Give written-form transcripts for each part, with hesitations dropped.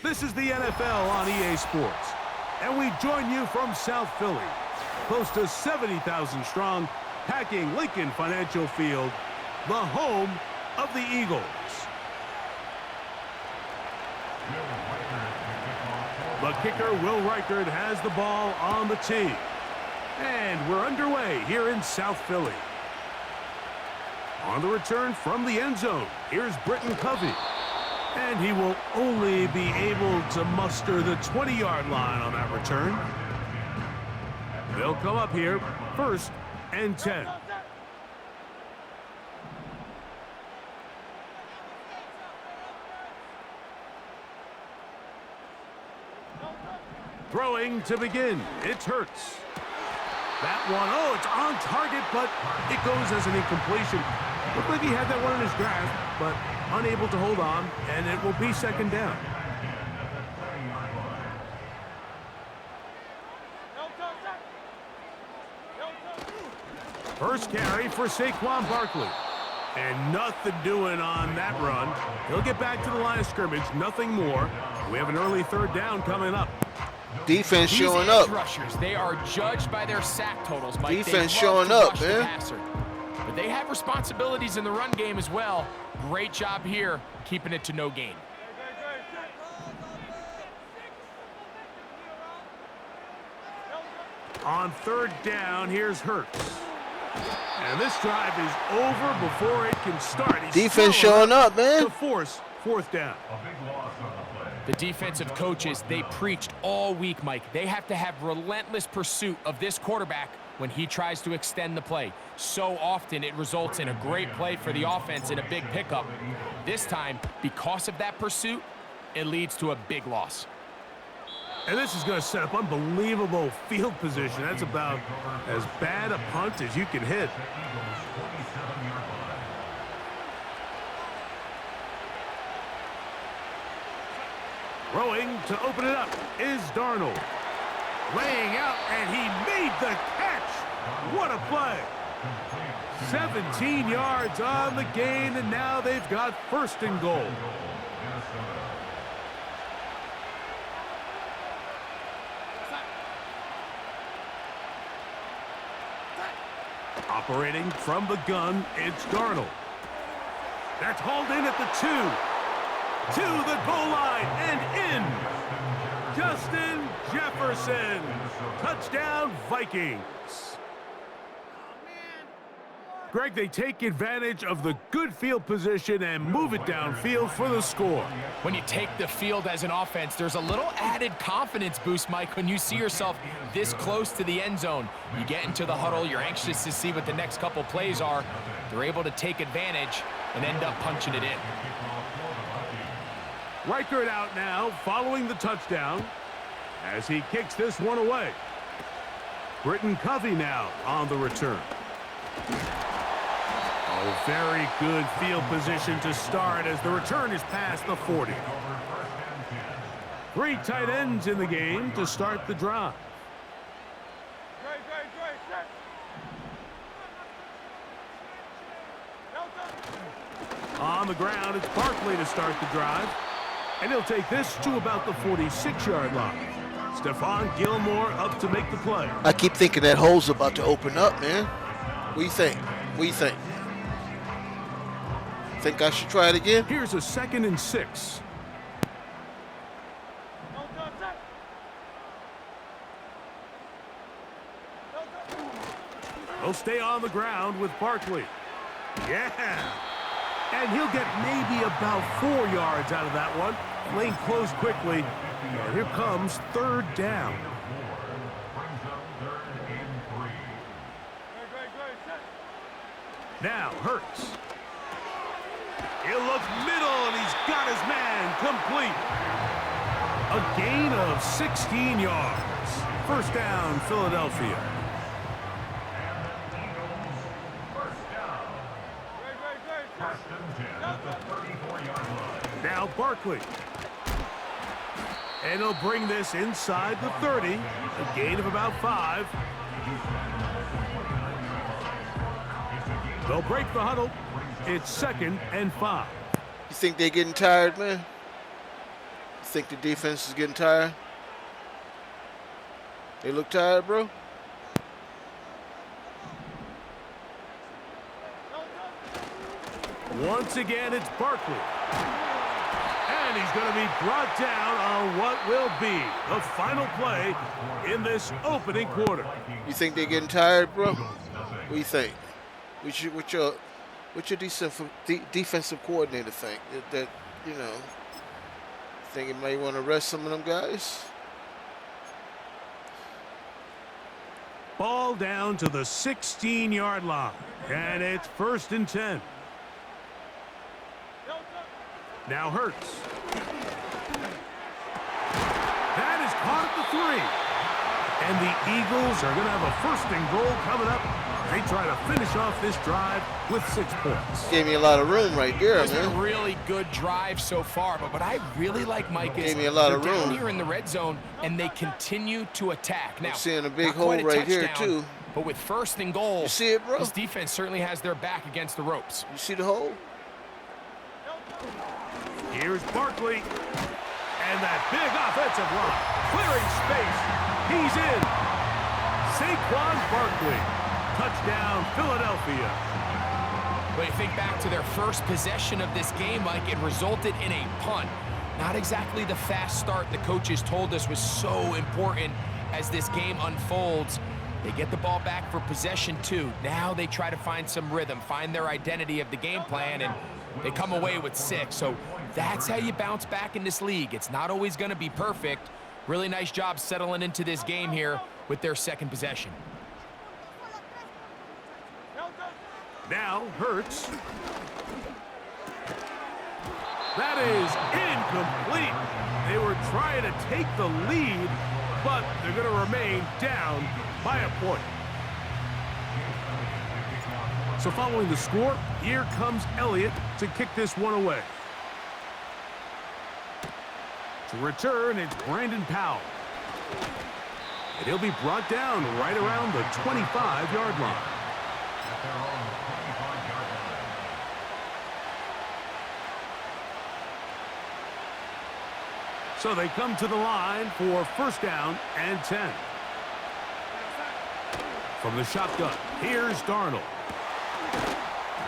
This is the NFL on EA Sports, and we join you from South Philly, close to 70,000 strong, packing Lincoln Financial Field, the home of the Eagles. The kicker, Will Reichard, has the ball on the tee. And we're underway here in South Philly. On the return from the end zone, here's Britton Covey. And he will only be able to muster the 20-yard line on that return. They'll come up here, 1st and 10. Throwing to begin, it's Hurts. That one, oh, it's on target, but it goes as an incompletion. Looked like he had that one in his grasp, but unable to hold on, and it will be 2nd down. First carry for Saquon Barkley. And nothing doing on that run. He'll get back to the line of scrimmage, nothing more. We have an early 3rd down coming up. Defense showing up. Rushers, they are judged by their sack totals, Mike. Defense showing up, man. But they have responsibilities in the run game as well. Great job here, keeping it to no gain. On 3rd down, here's Hurts. And this drive is over before it can start. Defense showing up, man. To force 4th down. The defensive coaches, they preached all week, Mike. They have to have relentless pursuit of this quarterback when he tries to extend the play. So often it results in a great play for the offense and a big pickup. This time, because of that pursuit, it leads to a big loss. And this is going to set up unbelievable field position. That's about as bad a punt as you can hit. Throwing to open it up is Darnold. Laying out, and he made the catch. What a play. 17 yards on the gain, and now they've got 1st and goal. Operating from the gun, it's Darnold. That's hauled in at the 2. To the goal line and in. Justin Jefferson. Touchdown, Vikings. Greg, they take advantage of the good field position and move it downfield for the score. When you take the field as an offense, there's a little added confidence boost, Mike, when you see yourself this close to the end zone. You get into the huddle, you're anxious to see what the next couple plays are. They're able to take advantage and end up punching it in. Reichard out now, following the touchdown, as he kicks this one away. Britton Covey now on the return. Oh, very good field position to start as the return is past the 40. 3 tight ends in the game to start the drive. On the ground, it's Barkley to start the drive. And he'll take this to about the 46-yard line. Stephon Gilmore up to make the play. I keep thinking that hole's about to open up, man. What do you think? What do you think? Think I should try it again? Here's a 2nd and 6. He'll stay on the ground with Barkley. Yeah. And he'll get maybe about 4 yards out of that one. Lane closed quickly. And here comes 3rd down. Now Hurts. He'll look middle, and he's got his man complete. A gain of 16 yards. 1st down, Philadelphia. Now Barkley. And he'll bring this inside the 30. A gain of about 5. They'll break the huddle. It's 2nd and 5. You think they're getting tired, man? Think the defense is getting tired? They look tired, bro? Once again, it's Barkley. And he's going to be brought down on what will be the final play in this opening quarter. You think they're getting tired, bro? What do you think? What's your defensive coordinator think? That you know, think you may want to rest some of them guys? Ball down to the 16-yard line, and it's 1st and 10. Now Hurts. That is caught at the 3. And the Eagles are going to have a 1st and goal coming up. They try to finish off this drive with 6 points. Gave me a lot of room right there, It's been a man. really good drive so far, but what I really like, Mike, is Gave me a lot of they're down room. here in the red zone, and they continue to attack. Now, I'm seeing a big not hole quite a right here, touchdown, too. But with 1st and goal, You see it, bro? this defense certainly has their back against the ropes. You see the hole? Here's Barkley. And that big offensive line. Clearing space. He's in. Saquon Barkley. Touchdown, Philadelphia. But you think back to their first possession of this game, Mike, it resulted in a punt. Not exactly the fast start the coaches told us was so important as this game unfolds. They get the ball back for possession 2. Now they try to find some rhythm, find their identity of the game plan, and they come away with 6. So that's how you bounce back in this league. It's not always going to be perfect. Really nice job settling into this game here with their 2nd possession. Now Hurts. That is incomplete. They were trying to take the lead, but they're going to remain down by a point. So following the score, here comes Elliott to kick this one away. To return, it's Brandon Powell. And he'll be brought down right around the 25-yard line. So they come to the line for 1st down and 10. From the shotgun, here's Darnold.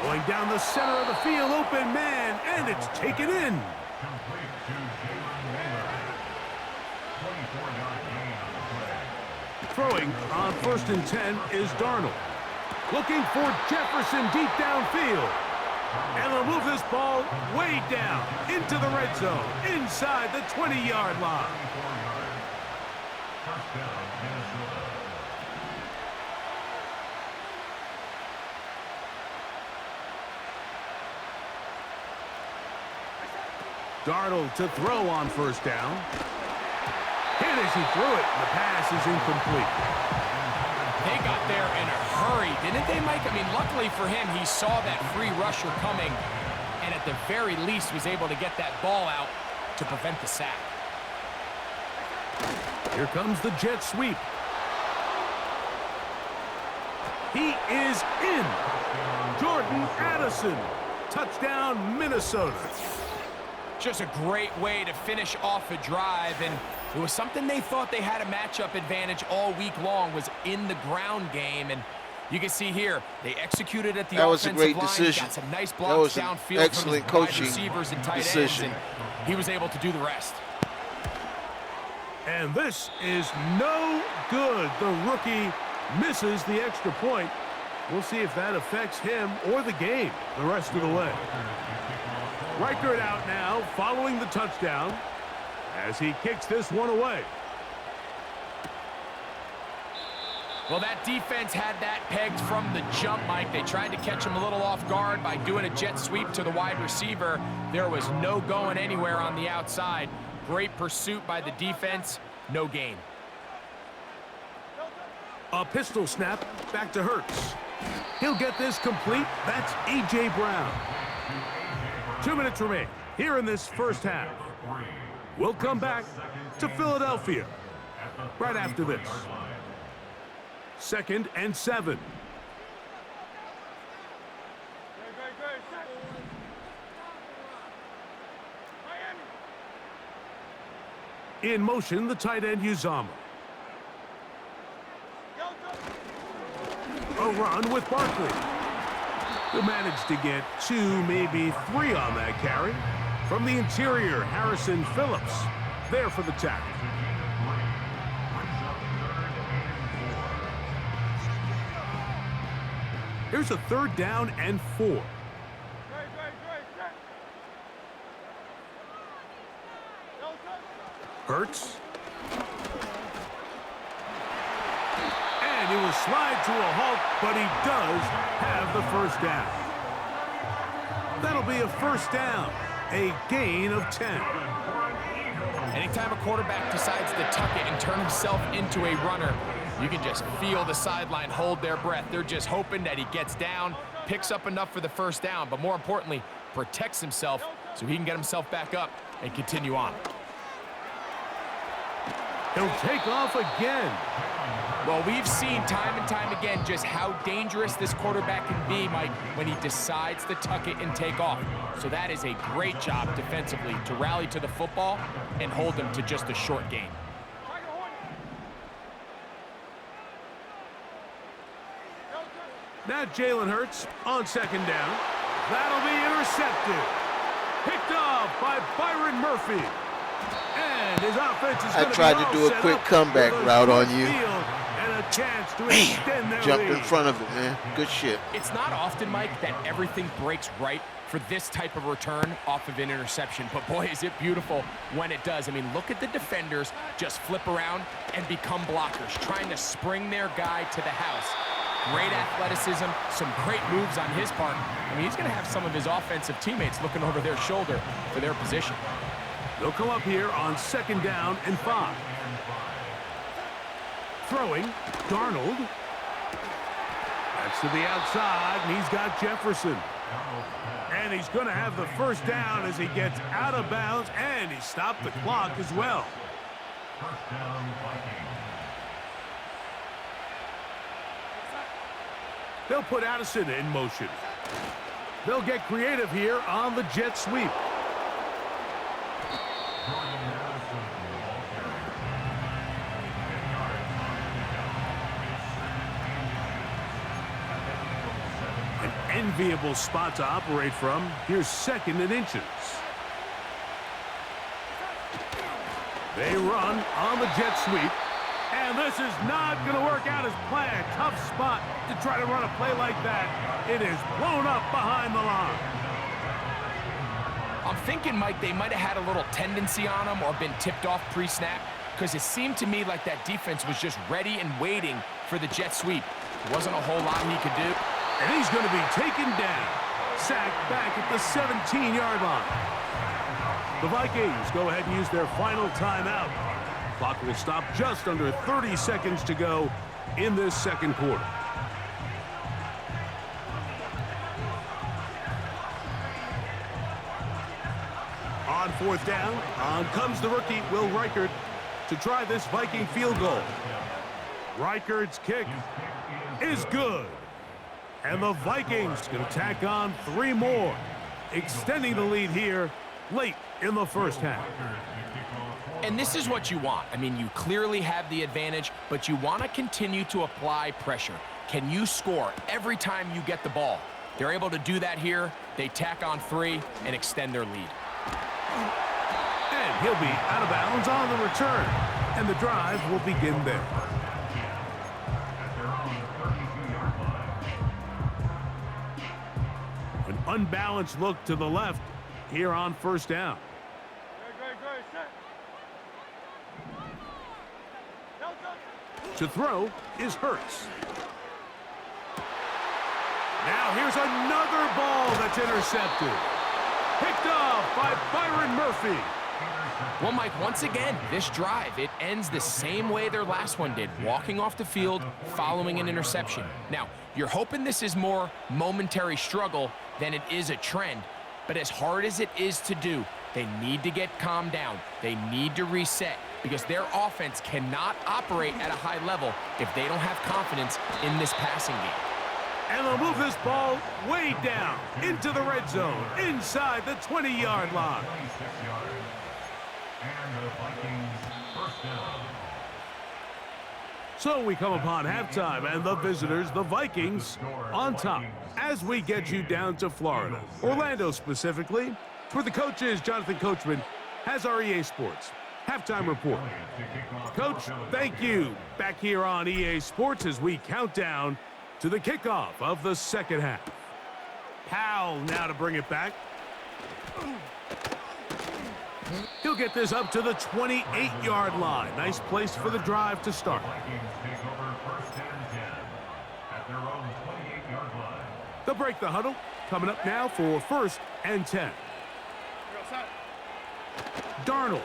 Going down the center of the field, open man, and it's taken in. Throwing on 1st and 10 is Darnold. Looking for Jefferson deep downfield. And they'll move this ball way down into the red zone, inside the 20-yard line. Darnold to throw on 1st down. Hit as he threw it. The pass is incomplete. They got there in a hurry, didn't they, Mike? I mean, luckily for him, he saw that free rusher coming, and at the very least was able to get that ball out to prevent the sack. Here comes the jet sweep. He is in. Jordan Addison. Touchdown, Minnesota. Just a great way to finish off a drive, and it was something they thought they had a matchup advantage all week long, was in the ground game. And you can see here, they executed at the That was a offensive great line. decision. Got some nice That blocks was an downfield from excellent his wide coaching receivers and tight decision. ends, and he was able to do the rest. And this is no good. The rookie misses the extra point. We'll see if that affects him or the game the rest of the way. Reichert out now following the touchdown as he kicks this one away. Well, that defense had that pegged from the jump, Mike. They tried to catch him a little off guard by doing a jet sweep to the wide receiver. There was no going anywhere on the outside. Great pursuit by the defense. No gain. A pistol snap back to Hurts. He'll get this complete. That's A.J. Brown. 2 minutes remain here in this 1st half. We'll come back to Philadelphia right after this. 2nd and 7. In motion, the tight end Uzama. A run with Barkley. He'll manage to get 2, maybe 3 on that carry. From the interior, Harrison Phillips there for the tackle. Here's a 3rd down and 4. Hurts. And he will slide to a halt, but he does have the 1st down. That'll be a 1st down, a gain of 10. Anytime a quarterback decides to tuck it and turn himself into a runner, you can just feel the sideline hold their breath. They're just hoping that he gets down, picks up enough for the 1st down, but more importantly, protects himself so he can get himself back up and continue on. He'll take off again. Well, we've seen time and time again just how dangerous this quarterback can be, Mike, when he decides to tuck it and take off. So that is a great job defensively to rally to the football and hold him to just a short gain. Now Jalen Hurts on 2nd down. That'll be intercepted. Picked off by Byron Murphy. And his offense is I tried to do a quick comeback route on you. And a chance to extend their Jumped lead. in front of it, man. Good shit. It's not often, Mike, that everything breaks right for this type of return off of an interception. But boy, is it beautiful when it does. I mean, look at the defenders just flip around and become blockers, trying to spring their guy to the house. Great athleticism, some great moves on his part. I mean, he's going to have some of his offensive teammates looking over their shoulder for their position. They'll come up here on 2nd down and 5. Throwing, Darnold. That's to the outside, and he's got Jefferson. And he's going to have the 1st down as he gets out of bounds, and he stopped the clock as well. They'll put Addison in motion. They'll get creative here on the jet sweep. An enviable spot to operate from. Here's 2nd and inches. They run on the jet sweep. And this is not going to work out as planned. Tough spot to try to run a play like that. It is blown up behind the line. I'm thinking, Mike, they might have had a little tendency on him or been tipped off pre-snap, because it seemed to me like that defense was just ready and waiting for the jet sweep. There wasn't a whole lot he could do. And he's going to be taken down. Sacked back at the 17-yard line. The Vikings go ahead and use their final timeout. Clock will stop just under 30 seconds to go in this 2nd quarter. On 4th down, on comes the rookie, Will Reichert, to try this Viking field goal. Reichert's kick is good. And the Vikings can tack on 3 more, extending the lead here late in the 1st half. And this is what you want. I mean, you clearly have the advantage, but you want to continue to apply pressure. Can you score every time you get the ball? They're able to do that here. They tack on 3 and extend their lead. And he'll be out of bounds on the return. And the drive will begin there. An unbalanced look to the left here on 1st down. To throw is Hurts. Now here's another ball that's intercepted. Picked off by Byron Murphy. Well, Mike, once again, this drive, it ends the same way their last one did, walking off the field, following an interception. Now, you're hoping this is more momentary struggle than it is a trend, but as hard as it is to do, they need to get calmed down. They need to reset, because their offense cannot operate at a high level if they don't have confidence in this passing game. And they'll move this ball way down into the red zone, inside the 20-yard line. So we come upon halftime, and the visitors, the Vikings, on top as we get you down to Florida, Orlando specifically. For the coaches, Jonathan Coachman has our EA Sports halftime report. Coach, thank you. Back here on EA Sports as we count down to the kickoff of the second half. Powell now to bring it back. He'll get this up to the 28-yard line. Nice place for the drive to start. They'll break the huddle. Coming up now for 1st and 10. Darnold.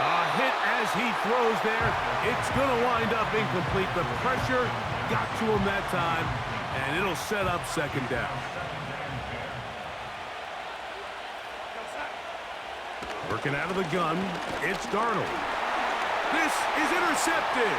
A hit as he throws there. It's going to wind up incomplete. The pressure got to him that time, and it'll set up second down. Working out of the gun, it's Darnold. This is intercepted.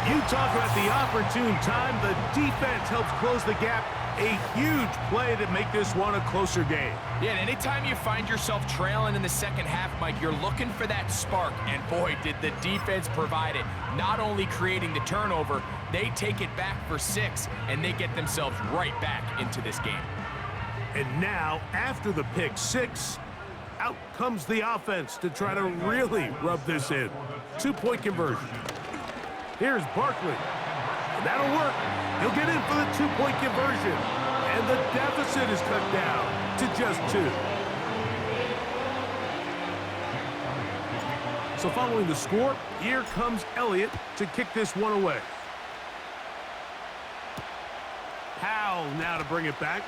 You talk about the opportune time. The defense helps close the gap. A huge play to make this one a closer game. Yeah, and anytime you find yourself trailing in the second half, Mike, you're looking for that spark. And boy, did the defense provide it. Not only creating the turnover, they take it back for 6, and they get themselves right back into this game. And now, after the pick 6, out comes the offense to try to really rub this in. 2-point conversion. Here's Barkley. And that'll work. He'll get in for the 2-point conversion. And the deficit is cut down to just 2. So following the score, here comes Elliott to kick this one away. Powell now to bring it back.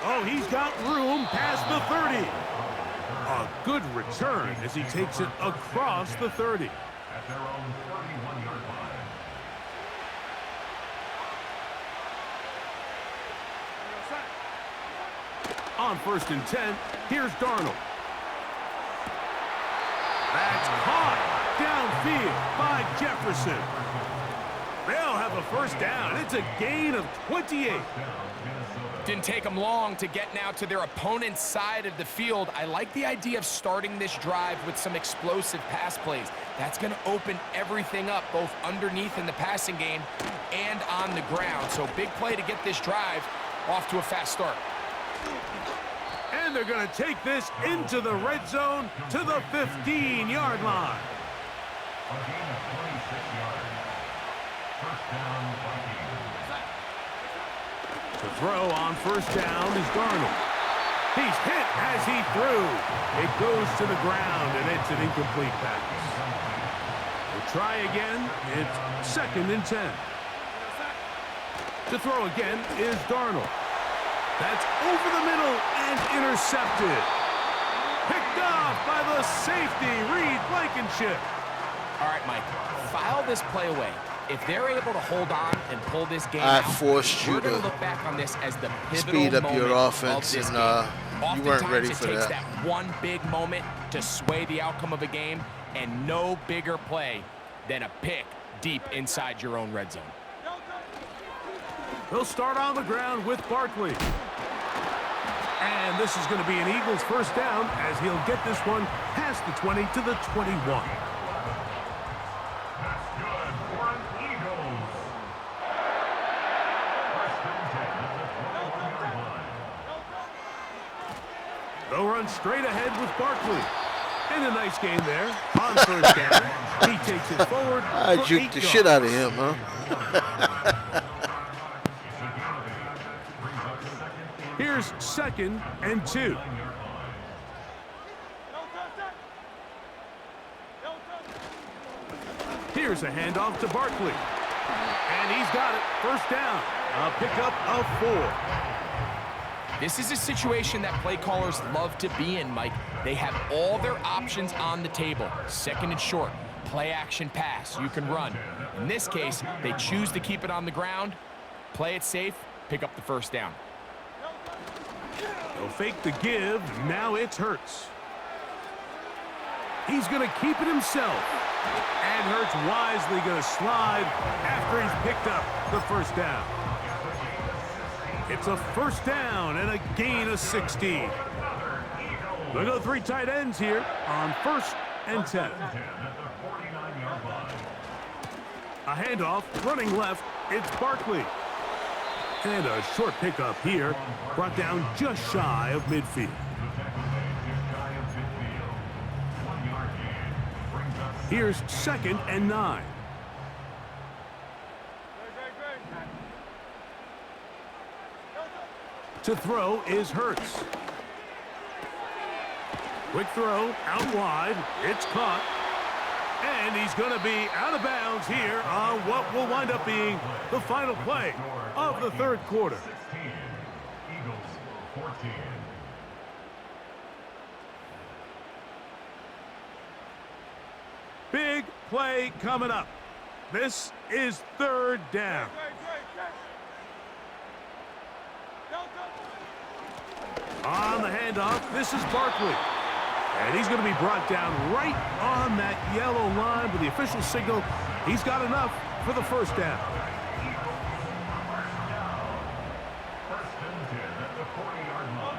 Oh, he's got room past the 30. A good return as he takes it across the 30. At their own 31-yard line. On 1st and 10, here's Darnold. That's caught downfield by Jefferson. They'll have a first down. It's a gain of 28. Didn't take them long to get now to their opponent's side of the field. I like the idea of starting this drive with some explosive pass plays. That's going to open everything up, both underneath in the passing game and on the ground. So big play to get this drive off to a fast start. And they're going to take this into the red zone to the 15-yard line. A gain of 26 yards. First down, Vikings. The throw on 1st down is Darnold. He's hit as he threw. It goes to the ground, and it's an incomplete pass. We'll try again. It's 2nd and 10. To throw again is Darnold. That's over the middle and intercepted. Picked off by the safety, Reed Blankenship. All right, Mike, file this play away. If they're able to hold on and pull this game I out, forced you we're going to to look back on this as the pivotal speed up your moment offense, of this and game. you weren't ready Oftentimes, for it takes that. that one big moment to sway the outcome of a game, and no bigger play than a pick deep inside your own red zone. They'll start on the ground with Barkley. And this is going to be an Eagles first down as he'll get this one past the 20 to the 21. That's good for an Eagles. First and 10 at the 21-yard line. They'll run straight ahead with Barkley. And a nice game there on 1st down. He takes it forward. I for juked 8 the yards. shit out of him, huh? Here's 2nd and 2. Here's a handoff to Barkley. And he's got it. First down. A pickup of 4. This is a situation that play callers love to be in, Mike. They have all their options on the table. 2nd and short, play action pass, you can run. In this case, they choose to keep it on the ground, play it safe, pick up the first down. They'll fake the give. Now it's Hurts. He's going to keep it himself. And Hurts wisely going to slide after he's picked up the first down. It's a first down and a gain of 16. They'll go 3 tight ends here on 1st and 10. A handoff, running left, it's Barkley. And a short pickup here, brought down just shy of midfield. Here's 2nd and 9. To throw is Hurts. Quick throw, out wide, it's caught. And he's going to be out of bounds here on what will wind up being the final play of the 3rd quarter. 16, Eagles 14. Big play coming up. This is 3rd down. On the handoff, this is Barkley. And he's going to be brought down right on that yellow line with the official signal. He's got enough for the first down. First and 10 at the 40-yard line.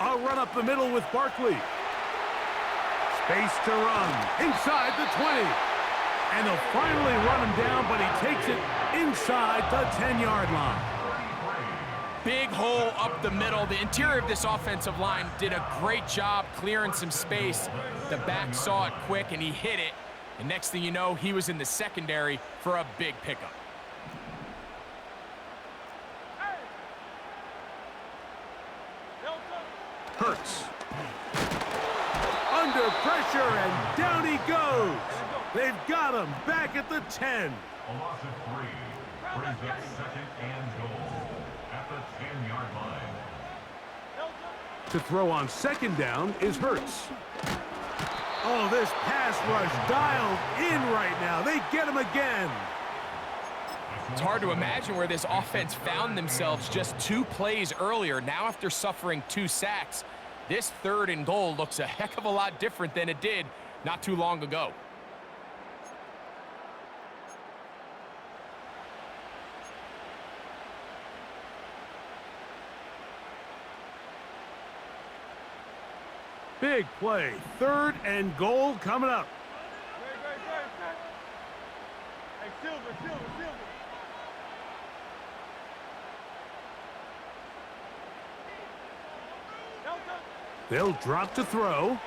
A run up the middle with Barkley. Space to run inside the 20. And they'll finally run him down, but he takes it inside the 10-yard line. Big hole up the middle. The interior of this offensive line did a great job clearing some space. The back saw it quick, and he hit it. And next thing you know, he was in the secondary for a big pickup. Hurts. Under pressure, and down he goes. They've got him back at the 10. A loss of 3 brings up 2nd and goal at the 10-yard line. To throw on 2nd down is Hurts. Oh, this pass rush dialed in right now. They get him again. It's hard to imagine where this offense found themselves just 2 plays earlier. Now after suffering 2 sacks, this 3rd and goal looks a heck of a lot different than it did not too long ago. Big play. 3rd and goal coming up. Hey, Silver. They'll drop to throw.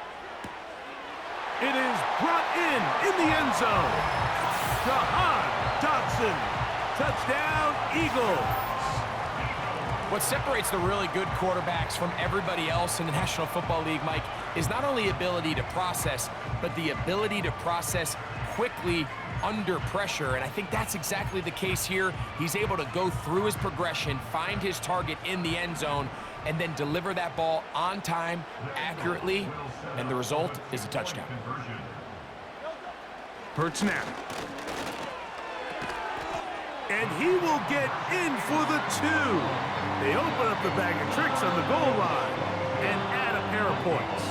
It is brought in the end zone. Jahan Dotson. Touchdown, Eagles. What separates the really good quarterbacks from everybody else in the National Football League, Mike, is not only ability to process, but the ability to process quickly under pressure. And I think that's exactly the case here. He's able to go through his progression, find his target in the end zone, and then deliver that ball on time, accurately, and the result is a touchdown. Hurts now. And he will get in for the 2. They open up the bag of tricks on the goal line and add a pair of points.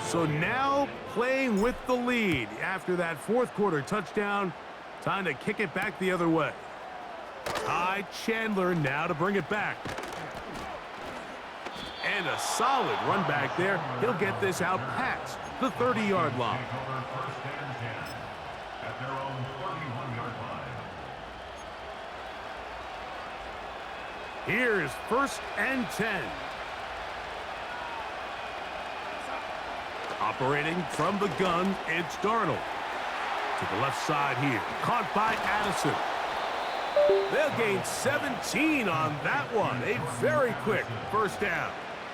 So now playing with the lead after that 4th quarter touchdown. Time to kick it back the other way. Ty Chandler now to bring it back. And a solid run back there. He'll get this out past the 30-yard line. First and 10 at their own 31-yard line. Here's 1st and 10. Operating from the gun, it's Darnold. To the left side here. Caught by Addison. They'll gain 17 on that one. A very quick first down.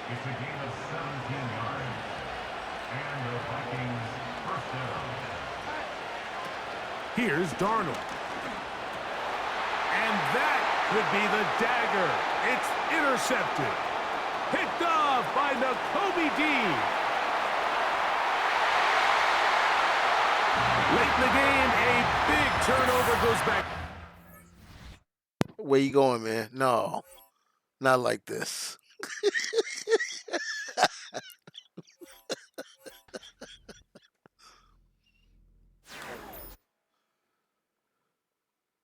It's a gain of 17 yards. And the Vikings first down. Here's Darnold. And that could be the dagger. It's intercepted. Picked off by Nakobe Dean. Late in the game, a big turnover goes back. Where you going, man? No, not like this.